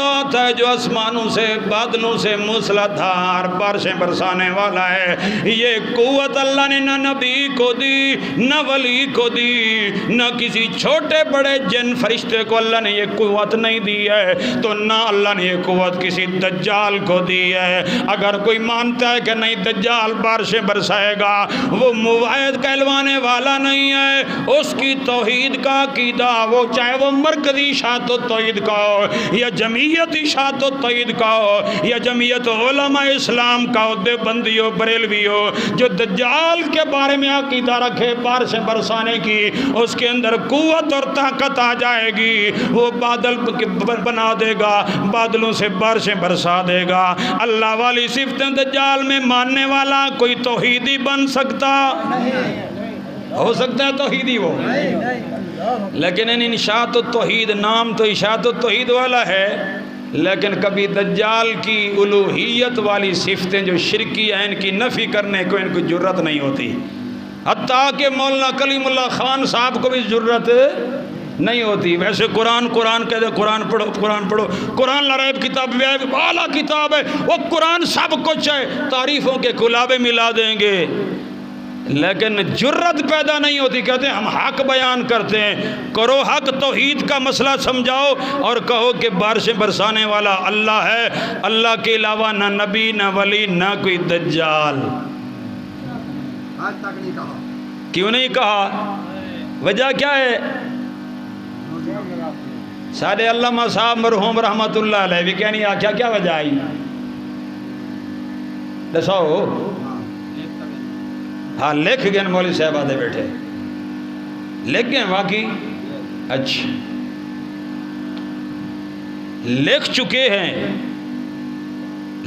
ذات ہے جو آسمانوں سے بادلوں سے موسلادھار بارشیں برسانے والا ہے. یہ قوت اللہ نے نہ نبی کو دی نہ ولی کو دی نہ کسی چھوٹے بڑے جن فرشتے کو اللہ نے یہ قوت نہیں دی ہے. تو نہ اللہ نے یہ قوت کسی دجال کو دی ہے. اگر کوئی مانتا ہے کہ نہیں دجال بارشیں برسائے گا وہ موحد کہلوانے والا نہیں ہے. اس کی توحید کا عقیدہ وہ چاہے وہ مرکزی اشاعت التوحید کا ہو یا جمعیت اشاعت التوحید کا ہو یا جمعیت علماء اسلام کا ہو دیوبندی ہو بریلوی ہو جو دجال کے بارے میں عقیدہ رکھے بارشیں برسانے کی اس کے اندر قوت اور طاقت آ جائے گی. وہ بادل بنا دے گا بادلوں سے بارشیں برسا دے گا. اللہ والی صفتیں دجال میں ماننے والا کوئی توحیدی بن سکتا ہو سکتا ہے توحیدی وہ لیکن ان اشاعت التوحید نام تو اشاعت التوحید والا ہے لیکن کبھی دجال کی الوہیت والی صفتیں جو شرکی ہیں ان کی نفی کرنے کو ان کو جرت نہیں ہوتی. حتیٰ کہ مولانا کلیم اللہ خان صاحب کو بھی جرت نہیں ہوتی. ویسے قرآن کہتے ہیں قرآن پڑھو قرآن لریب کتاب اعلیٰ کتاب ہے وہ قرآن سب کچھ ہے تعریفوں کے کلابے ملا دیں گے لیکن جرت پیدا نہیں ہوتی. کہتے ہیں ہم حق بیان کرتے ہیں. کرو حق توحید کا مسئلہ سمجھاؤ اور کہو کہ بارشیں برسانے والا اللہ ہے. اللہ کے علاوہ نہ نبی نہ ولی نہ کوئی دجال. آج تک نہیں کہا. کیوں نہیں کہا؟ وجہ کیا ہے؟ سارے علامہ صاحب مرحوم رحمت اللہ علیہ بھی کہنی آکھیا کیا وجہ آئی دساؤ. ہاں لکھ گئے مولوی صاحب آدھے بیٹھے لکھ گئے واقعی اچھا لکھ چکے ہیں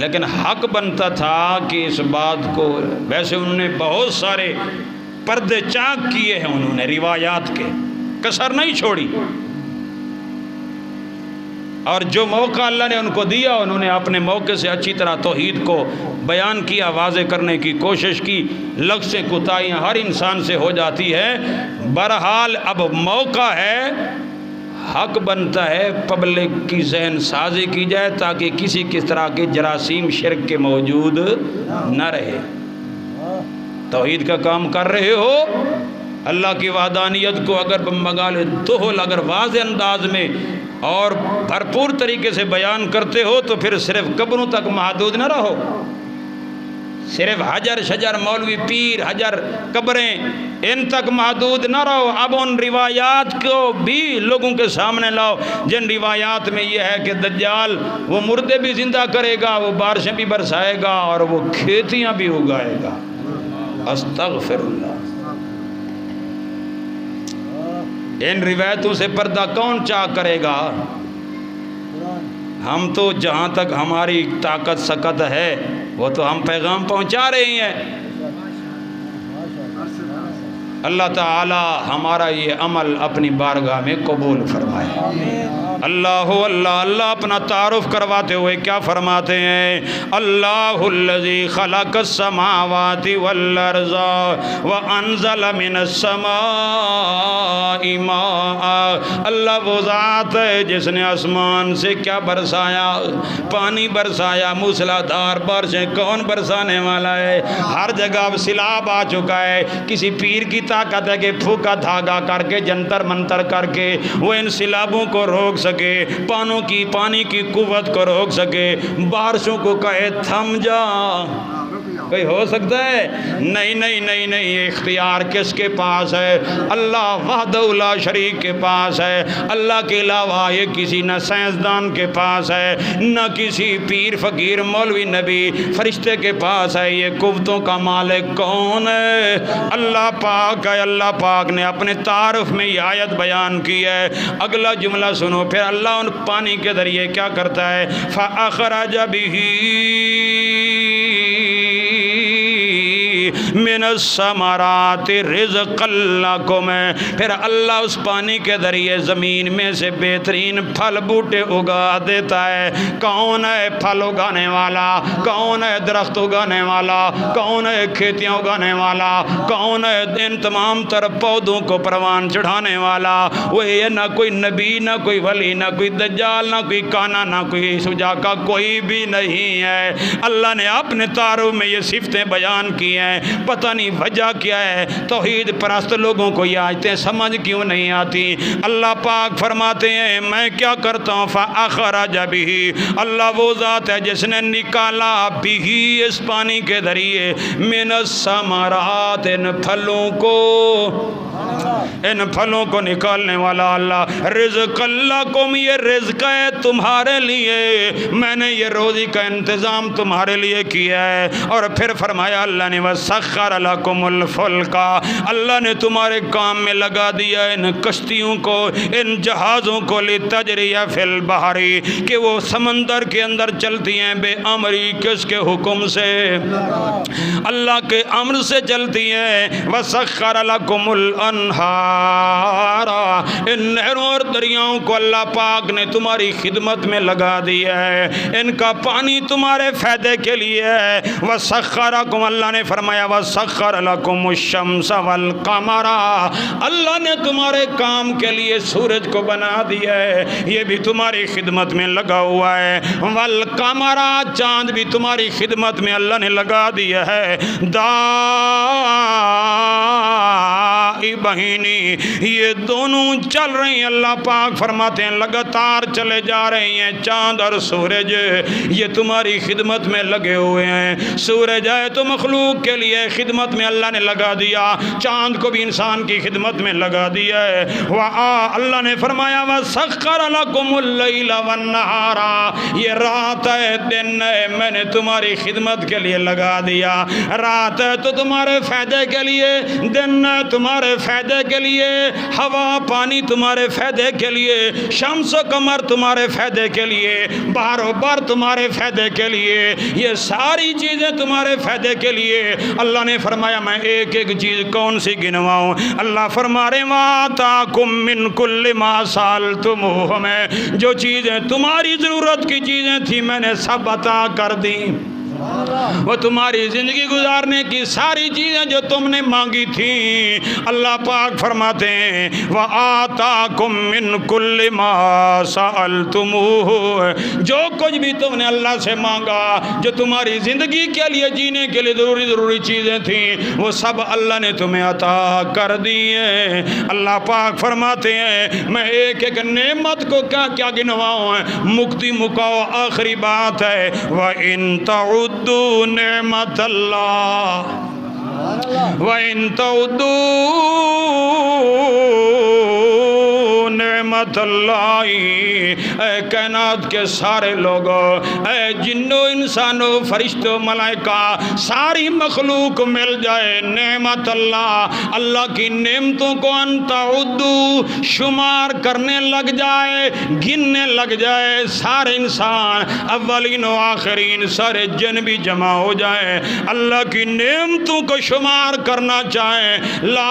لیکن حق بنتا تھا کہ اس بات کو ویسے انہوں نے بہت سارے پردے چاک کیے ہیں انہوں نے روایات کے کسر نہیں چھوڑی اور جو موقع اللہ نے ان کو دیا انہوں نے اپنے موقع سے اچھی طرح توحید کو بیان کیا واضح کرنے کی کوشش کی. لفظیں کوتاہیاں ہر انسان سے ہو جاتی ہے. بہرحال اب موقع ہے حق بنتا ہے پبلک کی ذہن سازی کی جائے تاکہ کسی کس طرح کے جراثیم شرک کے موجود نہ رہے. توحید کا کام کر رہے ہو اللہ کی وحدانیت کو اگر مگال دہل اگر واضح انداز میں اور بھرپور طریقے سے بیان کرتے ہو تو پھر صرف قبروں تک محدود نہ رہو. صرف حجر شجر مولوی پیر حجر قبریں ان تک محدود نہ رہو. اب ان روایات کو بھی لوگوں کے سامنے لاؤ جن روایات میں یہ ہے کہ دجال وہ مردے بھی زندہ کرے گا وہ بارشیں بھی برسائے گا اور وہ کھیتیاں بھی اگائے گا. استغفر اللہ. ان روایتوں سے پردہ کون چاہ کرے گا؟ ہم تو جہاں تک ہماری طاقت سکت ہے وہ تو ہم پیغام پہنچا رہے ہیں. اللہ تعالی ہمارا یہ عمل اپنی بارگاہ میں قبول فرمائے. اللہ اللہ اللہ اپنا تعارف کرواتے ہوئے کیا فرماتے ہیں؟ اللہ الذی خلق السماوات والارض وانزل من السماء ماء. اللہ وہ ذات ہے جس نے آسمان سے کیا برسایا؟ پانی برسایا. موسلادھار بارشیں کون برسانے والا ہے؟ ہر جگہ اب سیلاب آ چکا ہے. کسی پیر کی طاقت ہے کہ پھوکا دھاگا کر کے جنتر منتر کر کے وہ ان سیلابوں کو روک سکے پانی کی قوت کو روک سکے. بارشوں کو کہے تھم جا کوئی ہو سکتا ہے؟ نہیں نہیں نہیں نہیں. یہ اختیار کس کے پاس ہے؟ اللہ وحدہ لا شریک کے پاس ہے. اللہ کے علاوہ یہ کسی نہ سائنسدان کے پاس ہے نہ کسی پیر فقیر مولوی نبی فرشتے کے پاس ہے. یہ قوتوں کا مالک کون ہے؟ اللہ پاک ہے. اللہ پاک نے اپنے تعارف میں یہ آیت بیان کی ہے. اگلا جملہ سنو پھر اللہ ان پانی کے ذریعے کیا کرتا ہے؟ فَأَخْرَجَ بِهِ من الثمرات رزقا لکم، پھر اللہ اس پانی کے ذریعے زمین میں سے بہترین پھل بوٹے اگا دیتا ہے۔ کون ہے پھل اگانے والا؟ کون ہے درخت اگانے والا؟ کون ہے کھیتیاں اگانے والا؟ کون ہے ان تمام تر پودوں کو پروان چڑھانے والا؟ وہ یہ نہ کوئی نبی، نہ کوئی ولی، نہ کوئی دجال، نہ کوئی کانا، نہ کوئی سجا کا کوئی بھی نہیں ہے۔ اللہ نے اپنے تعارف میں یہ صفتیں بیان کی ہیں، پتہ نہیں وجہ کیا ہے۔ توحید پرست لوگوں کو یہ آیتیں سمجھ کیوں نہیں آتی؟ اللہ پاک فرماتے ہیں میں کیا کرتا ہوں، فَأَخْرَجَ بِهِ، اللہ وہ ذات ہے جس نے نکالا بھی اس پانی کے ذریعے من الثمرات، ان پھلوں کو، ان پھلوں کو نکالنے والا اللہ۔ رزق لکم، یہ رزق ہے تمہارے لیے، میں نے یہ روزی کا انتظام تمہارے لیے کیا ہے۔ اور پھر فرمایا اللہ نے وَسَخَّرَ لَكُمُ الْفُلْكَ، اللہ نے تمہارے کام میں لگا دیا ان کشتیوں کو، ان جہازوں کو، لِتَجْرِيَ فِي الْبَحْرِ، کہ وہ سمندر کے اندر چلتی ہیں، بے امری، کس کے حکم سے؟ اللہ کے امر سے چلتی ہیں۔ وَسَخَّرَ لَكُمُ الْأَنْهَارَ، ان نہروں اور دریاؤں کو اللہ پاک نے تمہاری خدمت میں لگا دیا ہے، ان کا پانی تمہارے فائدے کے لیے ہے۔ وَسَخَّرَكُمْ، اللہ نے فرمایا وَسَخَّرَ لَكُمُ الشَّمْسَ وَالْقَمَرَ، اللہ نے تمہارے کام کے لیے سورج کو بنا دیا ہے، یہ بھی تمہاری خدمت میں لگا ہوا ہے۔ وَالْقَمَرَ، چاند بھی تمہاری خدمت میں اللہ نے لگا دیا ہے۔ بہینی، یہ دونوں چل رہی ہیں، اللہ پاک فرماتے ہیں لگاتار چلے جا رہی ہیں۔ چاند اور سورج یہ تمہاری خدمت میں لگے ہوئے ہیں۔ سورج ہے تو مخلوق کے لیے خدمت میں اللہ نے لگا دیا، چاند کو بھی انسان کی خدمت میں لگا دیا ہے۔ اللہ نے فرمایا وَسَخَّرَ لَكُمُ اللَّيْلَ وَالنَّهَارَ، یہ رات ہے دن ہے، میں نے تمہاری خدمت کے لیے لگا دیا۔ رات ہے تو تمہارے فائدے کے لیے، دن ہے تمہارے فائدے کے لیے، ہوا پانی تمہارے فائدے کے لیے، شمس و قمر تمہارے فائدے کے لیے، بہار و بر تمہارے فائدے کے لیے، یہ ساری چیزیں تمہارے فائدے کے لیے۔ اللہ نے فرمایا میں ایک ایک چیز کون سی گنواؤں؟ اللہ فرما رہے وَآتَاكُم مِّن كُلِّ مَا سَأَلْتُمُوهُ، میں جو چیزیں تمہاری ضرورت کی چیزیں تھیں میں نے سب عطا کر دیں۔ وہ تمہاری زندگی گزارنے کی ساری چیزیں جو تم نے مانگی تھیں، اللہ پاک فرماتے ہیں وَآتَاكُم مِّن كُلِّ مَا سَأَلْتُمُوهُ، جو کچھ بھی تم نے اللہ سے مانگا، جو تمہاری زندگی کے لیے جینے کے لیے ضروری چیزیں تھیں، وہ سب اللہ نے تمہیں عطا کر دی ہیں۔ اللہ پاک فرماتے ہیں میں ایک ایک نعمت کو کیا کیا گنواؤں، مکتی مکاؤ آخری بات ہے وَإِن تَعُدُّوا نعمت اللہ وَإِن تَعُدُّوا نعمت اللہ، اے کائنات کے سارے لوگوں، اے جنوں انسانوں فرشتوں ملائکہ ساری مخلوق مل جائے نعمت اللہ، اللہ کی نعمتوں کو ان تعدوا شمار کرنے لگ جائے، گننے لگ جائے، سارے انسان اولین و آخرین سارے جن بھی جمع ہو جائیں، اللہ کی نعمتوں کو شمار کرنا چاہیں، لا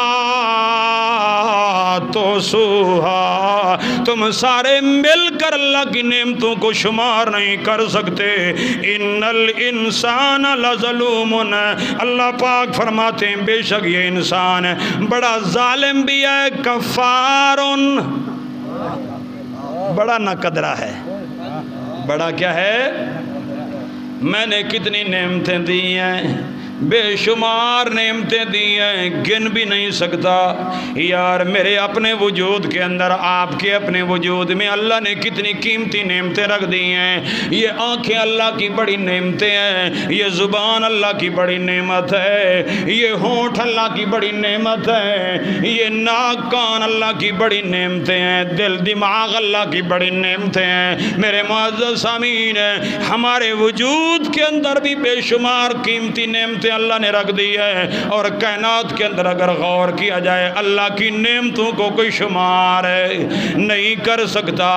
تحصوها، تم سارے مل کر اللہ کی نعمتوں کو شمار نہیں کر سکتے۔ ان الانسان لظلوم، اللہ پاک فرماتے ہیں بے شک یہ انسان بڑا ظالم بھی ہے، کفار، بڑا ناقدرہ ہے۔ بڑا کیا ہے؟ میں نے کتنی نعمتیں دی ہیں، بے شمار نعمتیں دی ہیں، گن بھی نہیں سکتا۔ یار میرے اپنے وجود کے اندر، آپ کے اپنے وجود میں اللہ نے کتنی قیمتی نعمتیں رکھ دی ہیں۔ یہ آنکھیں اللہ کی بڑی نعمتیں ہیں، یہ زبان اللہ کی بڑی نعمت ہے، یہ ہونٹ اللہ کی بڑی نعمت ہے، یہ ناک کان اللہ کی بڑی نعمتیں ہیں، دل دماغ اللہ کی بڑی نعمتیں ہیں۔ میرے معزز سامعین، ہمارے وجود کے اندر بھی بے شمار قیمتی نعمتیں اللہ نے رکھ دی ہے، اور کائنات کے اندر اگر غور کیا جائے اللہ کی نعمتوں کو کوئی شمار نہیں کر سکتا۔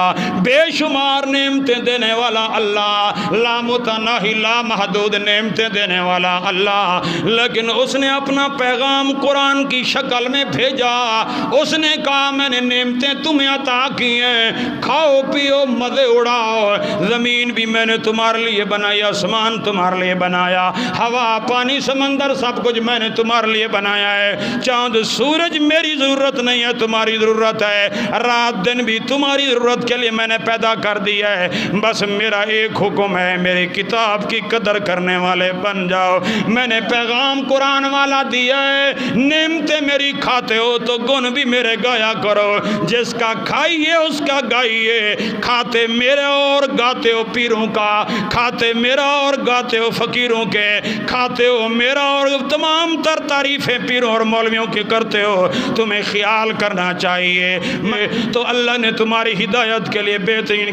بے شمار نعمتیں دینے والا اللہ، لا متناہی لا محدود نعمتیں دینے والا اللہ، لیکن اس نے اپنا پیغام قرآن کی شکل میں بھیجا۔ اس نے کہا میں نے نعمتیں تمہیں عطا کی ہیں، کھاؤ پیو مزے اڑاؤ، زمین بھی میں نے تمہارے لیے بنائی، آسمان تمہارے لیے بنایا، ہوا پانی سمندر سب کچھ میں نے تمہارے لیے بنایا ہے، چاند سورج میری ضرورت نہیں ہے تمہاری ضرورت ہے، رات دن بھی تمہاری ضرورت کے لیے میں نے پیدا کر دیا ہے، بس میرا ایک حکم ہے، میری کتاب کی قدر کرنے والے بن جاؤ۔ میں نے پیغام قرآن والا دیا ہے، نعمتیں میری کھاتے ہو تو گن بھی میرے گایا کرو، جس کا کھائیے اس کا گائیے، کھاتے میرے اور گاتے ہو پیروں کا، کھاتے میرا اور گاتے ہو فقیروں کے، کھاتے ہو میرا اور تمام تر تعریفیں پیروں اور مولویوں کی کرتے ہو۔ تمہیں خیال کرنا چاہیے تو اللہ نے تمہاری ہدایت کے لیے بہترین